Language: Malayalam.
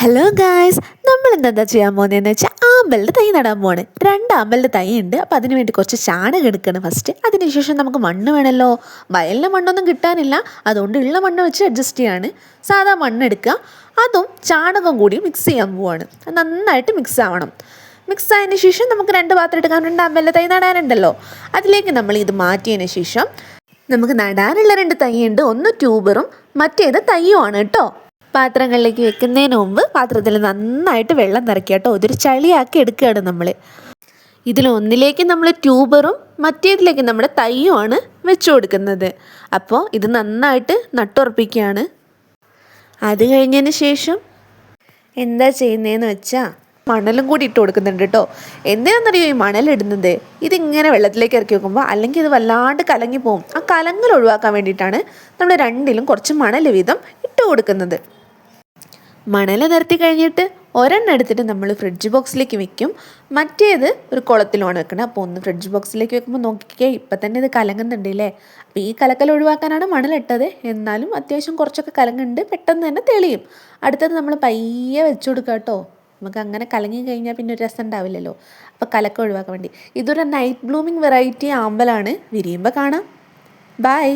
ഹലോ ഗായ്സ്, നമ്മൾ എന്താ ചെയ്യാൻ പോകുന്നതെന്ന് വെച്ചാൽ ആമ്പലിൻ്റെ തൈ നടാൻ പോവാണ്. 2 ആമ്പലിൻ്റെ തൈ ഉണ്ട്. അപ്പോൾ അതിന് വേണ്ടി കുറച്ച് ചാണകം എടുക്കണം ഫസ്റ്റ്. അതിനുശേഷം നമുക്ക് മണ്ണ് വേണമല്ലോ. വയലിലെ മണ്ണൊന്നും കിട്ടാനില്ല, അതുകൊണ്ട് ഉള്ള മണ്ണ് വെച്ച് അഡ്ജസ്റ്റ് ചെയ്യാണ്. സാധാ മണ്ണ് എടുക്കുക, അതും ചാണകം കൂടി മിക്സ് ചെയ്യാൻ പോവാണ്. നന്നായിട്ട് മിക്സ് ആവണം. മിക്സ് ആയതിന് ശേഷം നമുക്ക് 2 പാത്രം എടുക്കാൻ 2 ആമ്പലിൻ്റെ തൈ നടാനുണ്ടല്ലോ. അതിലേക്ക് നമ്മൾ ഇത് മാറ്റിയതിന് ശേഷം നമുക്ക് നടാനുള്ള 2 തൈ ഉണ്ട്. ഒന്ന് ട്യൂബറും മറ്റേത് തൈയുമാണ് കേട്ടോ. പാത്രങ്ങളിലേക്ക് വെക്കുന്നതിന് മുമ്പ് പാത്രത്തിൽ നന്നായിട്ട് വെള്ളം നിറയ്ക്കുക കേട്ടോ. ഇതൊരു ചളിയാക്കി എടുക്കുകയാണ് നമ്മൾ. ഇതിലൊന്നിലേക്ക് നമ്മൾ ട്യൂബറും മറ്റേതിലേക്ക് നമ്മുടെ തൈയുമാണ് വെച്ചു കൊടുക്കുന്നത്. അപ്പോൾ ഇത് നന്നായിട്ട് നട്ടുറപ്പിക്കുകയാണ്. അത് കഴിഞ്ഞതിന് ശേഷം എന്താ ചെയ്യുന്നതെന്ന് വെച്ചാൽ മണലും കൂടി ഇട്ട് കൊടുക്കുന്നുണ്ട് കേട്ടോ. എന്തിനാണെന്നറിയോ ഈ മണലിടുന്നത്? ഇതിങ്ങനെ വെള്ളത്തിലേക്ക് ഇറക്കി വെക്കുമ്പോൾ അല്ലെങ്കിൽ ഇത് വല്ലാണ്ട് കലങ്ങി പോകും. ആ കലങ്ങൽ ഒഴിവാക്കാൻ വേണ്ടിയിട്ടാണ് നമ്മൾ രണ്ടിലും കുറച്ച് മണൽ വീതം ഇട്ട് കൊടുക്കുന്നത്. മണൽ നിരത്തി കഴിഞ്ഞിട്ട് ഒരെണ്ണം എടുത്തിട്ട് നമ്മൾ ഫ്രിഡ്ജ് ബോക്സിലേക്ക് വെക്കും. മറ്റേത് ഒരു കുളത്തിലുമാണ് വെക്കണം. അപ്പോൾ ഒന്ന് ഫ്രിഡ്ജ് ബോക്സിലേക്ക് വെക്കുമ്പോൾ നോക്കിക്കേ, ഇപ്പം തന്നെ ഇത് കലങ്ങുന്നുണ്ടല്ലേ. അപ്പോൾ ഈ കലക്കൽ ഒഴിവാക്കാനാണ് മണലിട്ടത്. എന്നാലും അത്യാവശ്യം കുറച്ചൊക്കെ കലങ്ങുന്നുണ്ട്, പെട്ടെന്ന് തന്നെ തെളിയും. അടുത്തത് നമ്മൾ പയ്യെ വെച്ച് കൊടുക്കുക കേട്ടോ. നമുക്ക് അങ്ങനെ കലങ്ങി കഴിഞ്ഞാൽ പിന്നെ ഒരു രസം ഉണ്ടാവില്ലല്ലോ. അപ്പോൾ കലക്കം ഒഴിവാക്കാൻ വേണ്ടി ഇതൊരു നൈറ്റ് ബ്ലൂമിങ് വെറൈറ്റി ആമ്പലാണ്. വിരിയുമ്പോൾ കാണാം. ബൈ.